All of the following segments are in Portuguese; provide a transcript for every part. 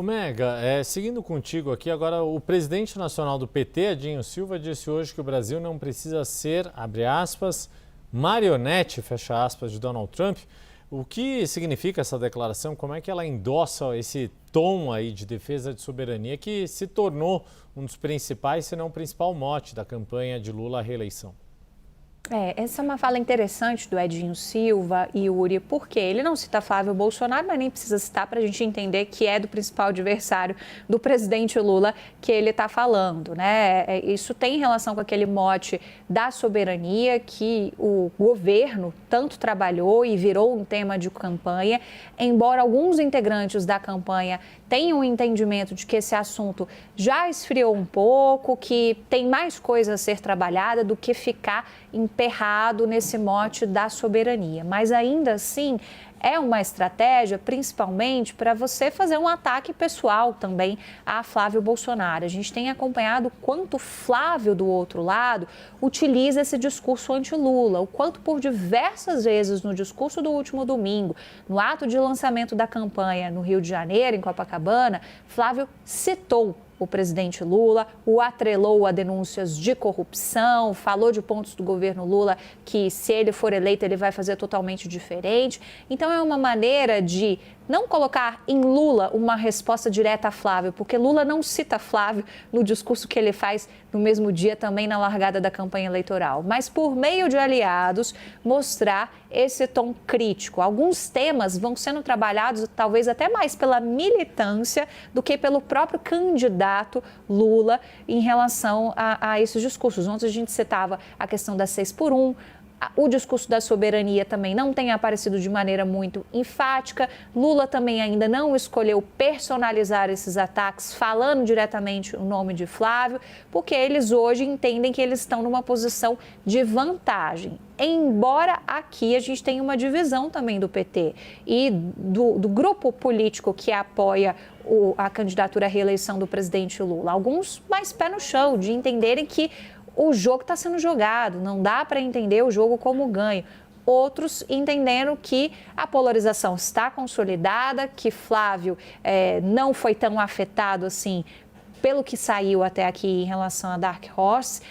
Mega, seguindo contigo aqui, agora o presidente nacional do PT, Edinho Silva, disse hoje que o Brasil não precisa ser, abre aspas, marionete, fecha aspas, de Donald Trump. O que significa essa declaração? Como é que ela endossa esse tom aí de defesa de soberania que se tornou um dos principais, se não o principal mote da campanha de Lula à reeleição? Essa é uma fala interessante do Edinho Silva e Yuri, porque ele não cita Flávio Bolsonaro, mas nem precisa citar para a gente entender que é do principal adversário do presidente Lula que ele está falando, né? Isso tem relação com aquele mote da soberania que o governo tanto trabalhou e virou um tema de campanha, embora alguns integrantes da campanha tenham um entendimento de que esse assunto já esfriou um pouco, que tem mais coisa a ser trabalhada do que ficar emperrado nesse mote da soberania. Mas ainda assim, é uma estratégia, principalmente, para você fazer um ataque pessoal também a Flávio Bolsonaro. A gente tem acompanhado quanto Flávio, do outro lado, utiliza esse discurso anti-Lula, o quanto por diversas vezes no discurso do último domingo, no ato de lançamento da campanha no Rio de Janeiro, em Copacabana, Flávio citou o presidente Lula, o atrelou a denúncias de corrupção, falou de pontos do governo Lula que, se ele for eleito, ele vai fazer totalmente diferente. Então, é uma maneira de não colocar em Lula uma resposta direta a Flávio, porque Lula não cita Flávio no discurso que ele faz no mesmo dia, também na largada da campanha eleitoral, mas por meio de aliados, mostrar esse tom crítico. Alguns temas vão sendo trabalhados talvez até mais pela militância do que pelo próprio candidato Lula em relação a esses discursos. Ontem a gente citava a questão da 6x1, o discurso da soberania também não tem aparecido de maneira muito enfática. Lula também ainda não escolheu personalizar esses ataques, falando diretamente o nome de Flávio, porque eles hoje entendem que eles estão numa posição de vantagem. Embora aqui a gente tenha uma divisão também do PT e do grupo político que apoia a candidatura à reeleição do presidente Lula. Alguns mais pé no chão, de entenderem que o jogo está sendo jogado, não dá para entender o jogo como ganho. Outros entendendo que a polarização está consolidada, que Flávio não foi tão afetado assim pelo que saiu até aqui em relação a Dark Horse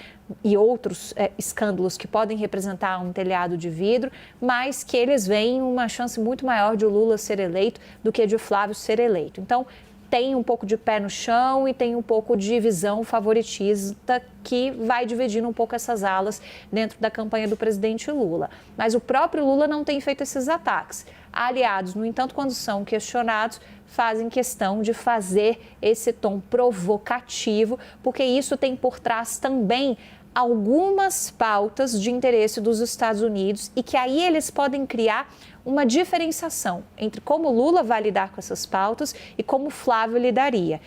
e outros escândalos que podem representar um telhado de vidro, mas que eles veem uma chance muito maior de o Lula ser eleito do que de Flávio ser eleito. Então, tem um pouco de pé no chão e tem um pouco de visão favoritista que vai dividindo um pouco essas alas dentro da campanha do presidente Lula. Mas o próprio Lula não tem feito esses ataques. Aliados, no entanto, quando são questionados, fazem questão de fazer esse tom provocativo, porque isso tem por trás também algumas pautas de interesse dos Estados Unidos e que aí eles podem criar uma diferenciação entre como Lula vai lidar com essas pautas e como Flávio lidaria.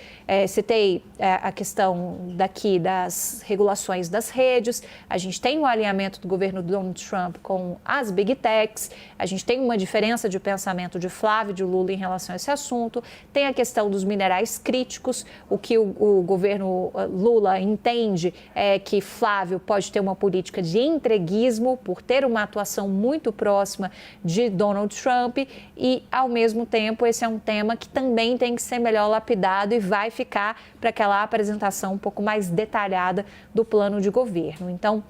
Citei a questão daqui das regulações das redes, a gente tem um alinhamento do governo Donald Trump com as Big Techs, a gente tem uma diferença de pensamento de Flávio e de Lula em relação a esse assunto, tem a questão dos minerais críticos, o que o governo Lula entende é que Flávio pode ter uma política de entreguismo por ter uma atuação muito próxima de Donald Trump e, ao mesmo tempo, esse é um tema que também tem que ser melhor lapidado e vai ficar para aquela apresentação um pouco mais detalhada do plano de governo. Então,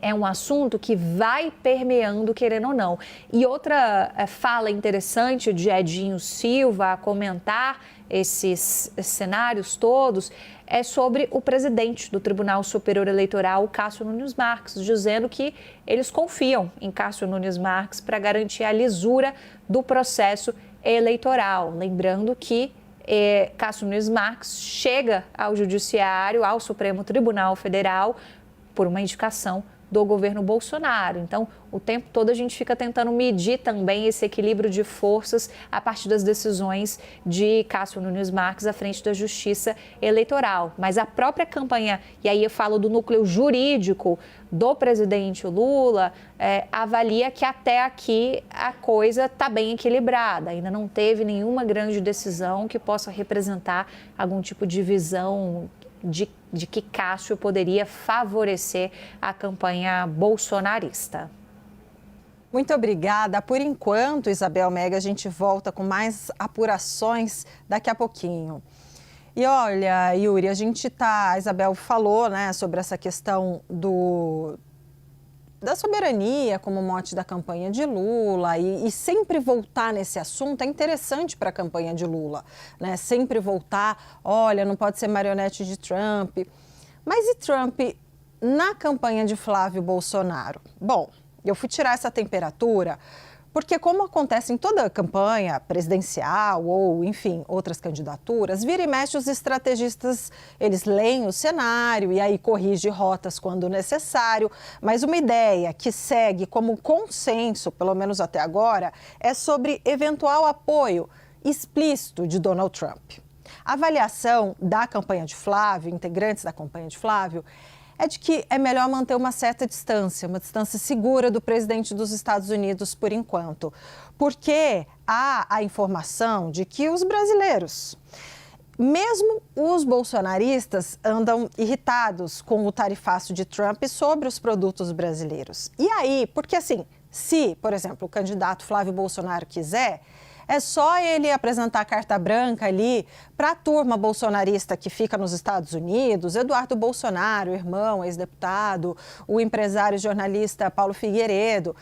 é um assunto que vai permeando, querendo ou não. E outra fala interessante de Edinho Silva a comentar esses cenários todos é sobre o presidente do Tribunal Superior Eleitoral, Cássio Nunes Marques, dizendo que eles confiam em Cássio Nunes Marques para garantir a lisura do processo eleitoral. Lembrando que Cássio Nunes Marques chega ao Judiciário, ao Supremo Tribunal Federal, por uma indicação do governo Bolsonaro. Então, o tempo todo a gente fica tentando medir também esse equilíbrio de forças a partir das decisões de Cássio Nunes Marques à frente da Justiça Eleitoral. Mas a própria campanha, e aí eu falo do núcleo jurídico do presidente Lula, avalia que até aqui a coisa está bem equilibrada. Ainda não teve nenhuma grande decisão que possa representar algum tipo de visão de que Cássio poderia favorecer a campanha bolsonarista. Muito obrigada. Por enquanto, Isabel Mega, a gente volta com mais apurações daqui a pouquinho. E olha, Yuri, a Isabel falou, né, sobre essa questão da soberania como mote da campanha de Lula e sempre voltar nesse assunto é interessante para a campanha de Lula, né? Sempre voltar, olha, não pode ser marionete de Trump. Mas e Trump na campanha de Flávio Bolsonaro? Bom, eu fui tirar essa temperatura porque, como acontece em toda a campanha presidencial ou, enfim, outras candidaturas, vira e mexe os estrategistas, eles leem o cenário e aí corrigem rotas quando necessário. Mas uma ideia que segue como consenso, pelo menos até agora, é sobre eventual apoio explícito de Donald Trump. A avaliação da campanha de Flávio, integrantes da campanha de Flávio, é de que é melhor manter uma certa distância, uma distância segura do presidente dos Estados Unidos por enquanto, porque há a informação de que os brasileiros, mesmo os bolsonaristas, andam irritados com o tarifaço de Trump sobre os produtos brasileiros. E aí, porque assim, se, por exemplo, o candidato Flávio Bolsonaro quiser, é só ele apresentar a carta branca ali para a turma bolsonarista que fica nos Estados Unidos, Eduardo Bolsonaro, irmão, ex-deputado, o empresário e jornalista Paulo Figueiredo.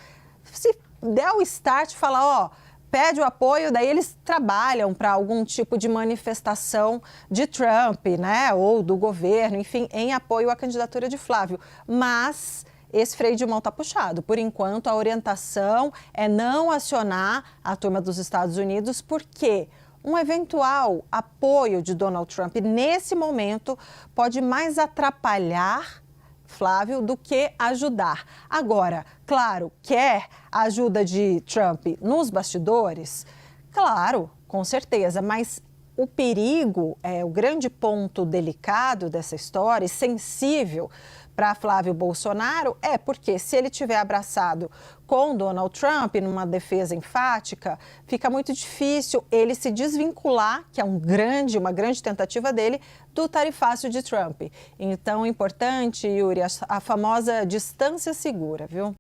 Se der o start e falar, ó, pede o apoio, daí eles trabalham para algum tipo de manifestação de Trump, né, ou do governo, enfim, em apoio à candidatura de Flávio. Mas esse freio de mão está puxado. Por enquanto, a orientação é não acionar a turma dos Estados Unidos, porque um eventual apoio de Donald Trump nesse momento pode mais atrapalhar Flávio do que ajudar. Agora, claro, quer a ajuda de Trump nos bastidores? Claro, com certeza, mas o perigo, o grande ponto delicado dessa história e sensível para Flávio Bolsonaro porque se ele tiver abraçado com Donald Trump numa defesa enfática, fica muito difícil ele se desvincular, que é uma grande tentativa dele, do tarifácio de Trump. Então, importante, Yuri, a famosa distância segura, viu?